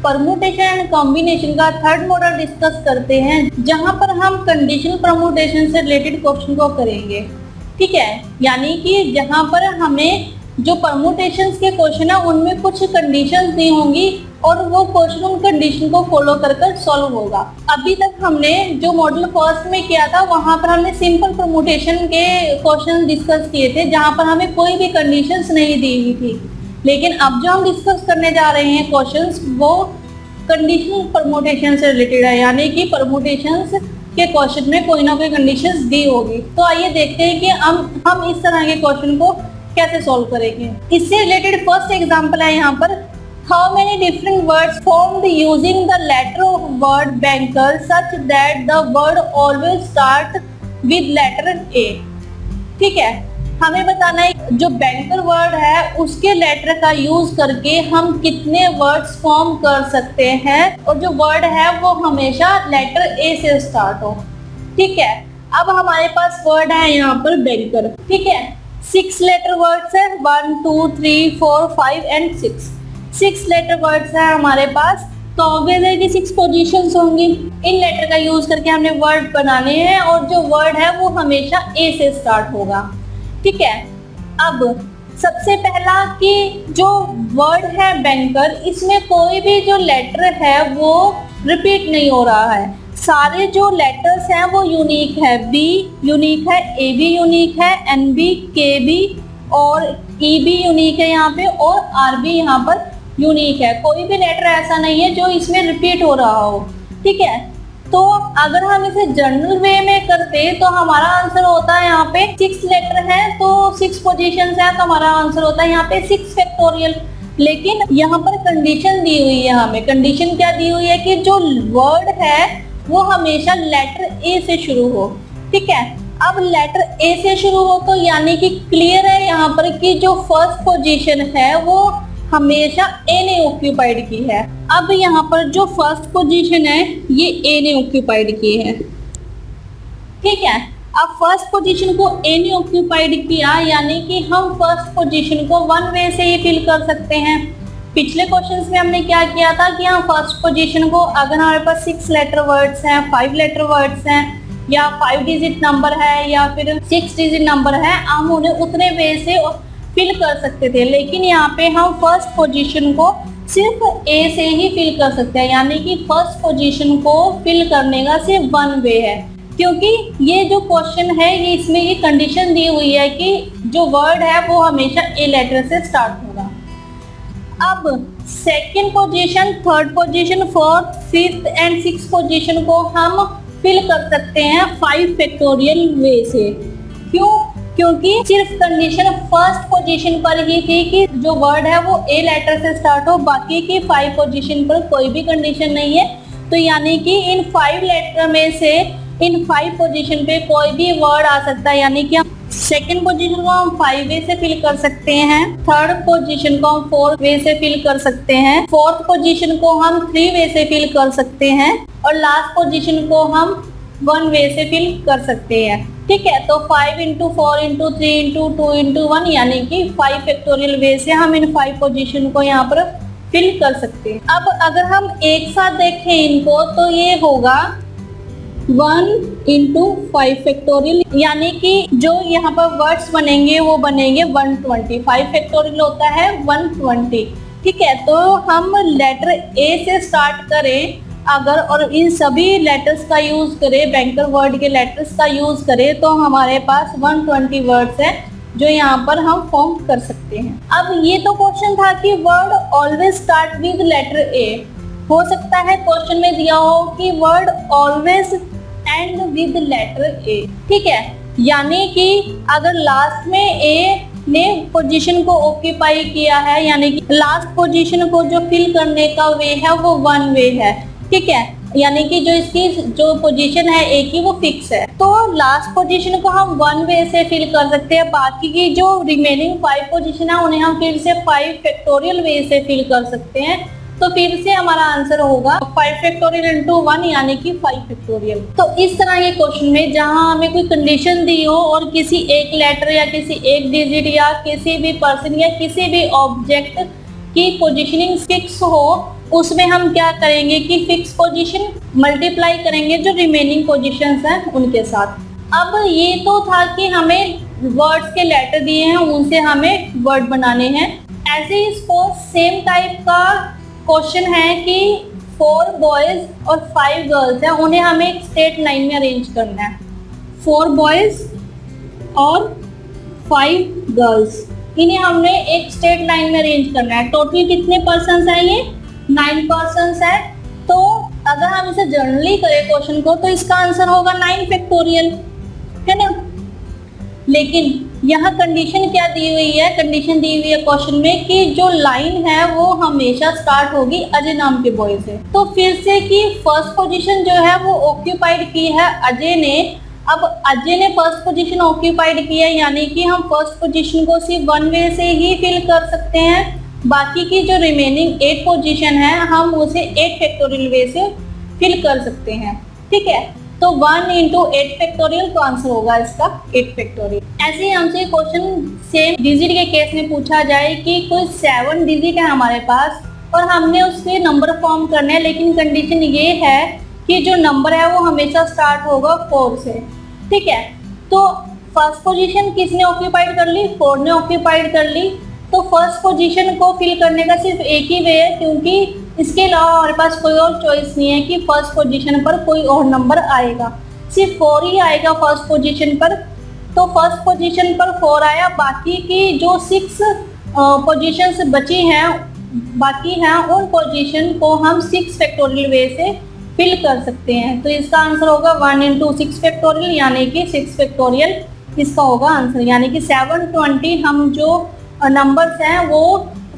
Permutation and combination का third model discuss करते हैं, जहां पर हम कंडीशनल परमुटेशन से रिलेटेड क्वेश्चन को करेंगे। ठीक है, यानी कि जहां पर हमें जो परमुटेशंस के क्वेश्चन है उनमें कुछ कंडीशंस दी होंगी और वो क्वेश्चन उन कंडीशन को फॉलो कर सॉल्व होगा। अभी तक हमने जो मॉडल फर्स्ट में किया था वहां पर हमने सिंपल परमुटेशन के क्वेश्चन डिस्कस किए थे, जहां पर हमें कोई भी कंडीशंस नहीं दी हुई थी। लेकिन अब जो हम डिस्कस करने जा रहे हैं क्वेश्चंस, वो कंडीशनल परमुटेशन से रिलेटेड है, यानी कि परमुटेशंस के क्वेश्चन में कोई ना कोई कंडीशंस दी होगी। तो आइए देखते हैं कि हम इस तरह के क्वेश्चन को कैसे सॉल्व करेंगे। इससे रिलेटेड फर्स्ट एग्जांपल है यहाँ पर, how many different words formed using the letter of word banker such that the word always start with letter A. ठीक है, हमें बताना है जो बैंकर वर्ड है उसके लेटर का यूज करके हम कितने वर्ड्स फॉर्म कर सकते हैं और जो वर्ड है वो हमेशा लेटर ए से स्टार्ट हो। ठीक है, अब हमारे पास वर्ड है यहाँ पर बैंकर। ठीक है, 6 लेटर वर्ड्स है, 1 2 3 4 5 एंड 6 लेटर वर्ड्स है हमारे पास। तो ऑब्वियस है कि 6 पोजीशंस होंगी। इन लेटर का यूज करके हमने वर्ड बनाने हैं और जो वर्ड है वो हमेशा ए से स्टार्ट होगा। ठीक है, अब सबसे पहला कि जो वर्ड है बैंकर, इसमें कोई भी जो लेटर है वो रिपीट नहीं हो रहा है। सारे जो लेटर्स हैं वो यूनिक है, बी यूनिक है, ए बी यूनिक है, एन बी, के बी और ई बी यूनिक है यहाँ पे, और आर बी यहाँ पर यूनिक है। कोई भी लेटर ऐसा नहीं है जो इसमें रिपीट हो रहा हो। ठीक है, तो अगर हम इसे जनरल वे में करते तो हमारा आंसर होता है यहाँ पे 6 लेटर है तो 6 पोजीशंस है, तो हमारा आंसर होता है यहाँ पे 6 फैक्टोरियल। लेकिन यहाँ पर कंडीशन दी हुई है, हमें कंडीशन क्या दी हुई है कि जो वर्ड है वो हमेशा लेटर ए से शुरू हो। ठीक है, अब लेटर ए से शुरू हो तो यानी कि क्लियर है यहाँ पर कि जो फर्स्ट पोजीशन है वो हमेशा ए ने ऑक्यूपाइड की है। अब यहाँ पर जो फर्स्ट पोजीशन है ये ए ने ऑक्यूपाइड की है। ठीक है, अब फर्स्ट पोजीशन को ए ने ऑक्यूपाइड किया, यानी कि हम फर्स्ट पोजीशन को वन वे से ही फिल कर सकते हैं। पिछले क्वेश्चंस में हमने क्या किया था कि हम फर्स्ट पोजीशन को, अगर हमारे पास 6 लेटर वर्ड्स हैं, 5 लेटर वर्ड्स हैं, या 5 डिजिट नंबर है या फिर 6 डिजिट नंबर है, हम उन्हें उतने वे से फिल कर सकते थे। लेकिन यहाँ पे हम फर्स्ट पोजीशन को सिर्फ ए से ही फिल कर सकते हैं, यानी कि फर्स्ट पोजीशन को फिल करने का सिर्फ वन वे है, क्योंकि ये जो क्वेश्चन है ये इसमें ये कंडीशन दी हुई है कि जो वर्ड है वो हमेशा ए लेटर से स्टार्ट होगा। अब second position, third position, fourth, fifth and six position को हम फिल कर सकते हैं 5 फैक्टोरियल वे से। क्यों? क्योंकि सिर्फ कंडीशन फर्स्ट पोजीशन पर ही थी कि जो वर्ड है वो ए लेटर से स्टार्ट हो, बाकी की 5 पोजीशन पर कोई भी कंडीशन नहीं है। तो यानी कि इन 5 लेटर में से इन 5 पोजीशन पे कोई भी वर्ड आ सकता है, यानी कि हम सेकंड पोजीशन को हम 5 वे से फिल कर सकते हैं, थर्ड पोजीशन को हम 4 वे से फिल कर सकते हैं, फोर्थ पोजीशन को हम 3 वे से फिल कर सकते हैं और लास्ट पोजीशन को हम 1 वे से फिल कर सकते हैं। ठीक है, तो 5 into 4 into 3 into 2 into 1 यानी कि 5 फैक्टोरियल वे से हम इन 5 पोजीशन को यहाँ पर फिल कर सकते हैं। अब अगर हम एक साथ देखें इनको तो ये होगा 1 into 5 फैक्टोरियल, यानी कि जो यहाँ पर वर्ड्स बनेंगे वो बनेंगे 120। 5 फैक्टोरियल होता है 120। ठीक है, तो हम लेटर ए से स्टार्ट करें अगर और इन सभी लेटर्स का यूज करें, बैंकर वर्ड के लेटर्स का यूज करें, तो हमारे पास 120 वर्ड्स हैं जो यहाँ पर हम फॉर्म कर सकते हैं। अब ये तो क्वेश्चन था कि word always start with letter A. हो सकता है क्वेश्चन में दिया हो कि word always end with letter A. ठीक है, यानी कि अगर लास्ट में ए ने पोजीशन को ऑक्यूपाई किया है, यानी कि लास्ट पोजीशन को जो फिल करने का वे है वो 1 वे है। ठीक है, यानी कि जो इसकी जो पोजीशन है ए की वो फिक्स है, तो लास्ट पोजीशन को हम 1 वे से फिल कर सकते हैं। बाकी की जो रिमेनिंग 5 पोजीशन है उन्हें हम फिर से 5 फैक्टोरियल वे से फिल कर सकते हैं। तो फिर से हमारा आंसर होगा 5 फैक्टोरियल into 1 यानी कि 5 फैक्टोरियल। तो इस तरह के क्वेश्चन में जहां हमें कोई कंडीशन दी हो और किसी एक लेटर या किसी एक डिजिट या किसी भी पर्सन या किसी भी ऑब्जेक्ट की पोजीशनिंग फिक्स हो, उसमें हम क्या करेंगे कि फिक्स पोजीशन मल्टीप्लाई करेंगे जो रिमेनिंग पोजीशंस हैं उनके साथ। अब ये तो था कि हमें वर्ड्स के लेटर दिए हैं, उनसे हमें वर्ड बनाने हैं। ऐसे ही सपोज सेम टाइप का क्वेश्चन है कि 4 बॉयज और 5 गर्ल्स हैं, उन्हें हमें एक स्ट्रेट लाइन में अरेंज करना है। 4 बॉयज और 5 गर्ल्स, इन्हें हमने एक स्ट्रेट लाइन में अरेंज करना है। टोटल कितने पर्सन्स हैं? ये 9 पर्सन्स है। तो अगर हम इसे जनरली करें क्वेश्चन को तो इसका आंसर होगा 9 फैक्टोरियल, है ना। लेकिन यहाँ कंडीशन क्या दी हुई है? कंडीशन दी हुई है क्वेश्चन में कि जो लाइन है वो हमेशा स्टार्ट होगी अजय नाम के बॉय से। तो फिर से कि फर्स्ट पोजीशन जो है वो ऑक्यूपाइड की है अजय ने। अब अजय ने फर्स्ट पोजीशन ऑक्यूपाइड की है, यानी कि हम फर्स्ट पोजीशन को सिर्फ 1 वे से ही फिल कर सकते हैं। बाकी की जो रिमेनिंग 8 पोजीशन है हम उसे 8 फैक्टोरियल वे से फिल कर सकते हैं, ठीक है। तो 1 × 8 फैक्टोरियल, तो आंसर होगा इसका 8 फैक्टोरियल। ऐसे ही हमसे क्वेश्चन सेम डिजिट के केस में पूछा जाए कि कोई 7 डिजिट है हमारे पास और हमने उसके नंबर फॉर्म करने हैं, लेकिन कंडीशन ये है कि जो नंबर है वो हमेशा स्टार्ट होगा 4 से, ठीक है। तो फर्स्ट पोजीशन किसने ऑक्यूपाइड कर ली? 4 ने ऑक्यूपाइड कर ली। तो फर्स्ट पोजीशन को फिल करने का सिर्फ एक ही वे है, क्योंकि इसके अलावा हमारे पास कोई और चॉइस नहीं है कि फर्स्ट पोजीशन पर कोई और नंबर आएगा, सिर्फ 4 ही आएगा फर्स्ट पोजीशन पर। तो फर्स्ट पोजीशन पर 4 आया, बाकी की जो 6 पोजीशंस बची हैं बाकी हैं उन पोजीशन को हम 6 फैक्टोरियल वे से फिल कर सकते हैं। तो इसका आंसर होगा 1 × 6 फैक्टोरियल, यानी कि 6 फैक्टोरियल इसका होगा आंसर। यानी कि 720 हम जो नंबर्स हैं वो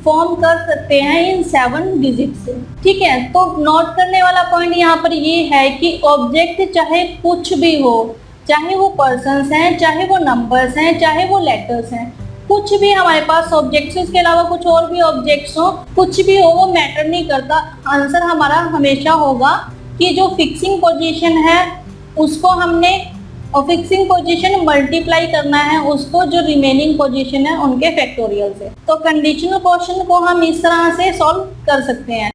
फॉर्म कर सकते हैं इन 7 डिजिट से, ठीक है। तो नोट करने वाला पॉइंट यहाँ पर ये है कि ऑब्जेक्ट चाहे कुछ भी हो, चाहे वो पर्सन्स हैं, चाहे वो नंबर्स हैं, चाहे वो लेटर्स हैं, कुछ भी हमारे पास ऑब्जेक्ट्स, इसके अलावा कुछ और भी ऑब्जेक्ट्स हो, कुछ भी हो, वो मैटर नहीं करता। आंसर हमारा हमेशा होगा कि जो फिक्सिंग पोजीशन है उसको हमने और फिक्सिंग पोजीशन मल्टीप्लाई करना है उसको जो रिमेनिंग पोजीशन है उनके फैक्टोरियल से। तो कंडीशनल क्वेश्चन को हम इस तरह से सॉल्व कर सकते हैं।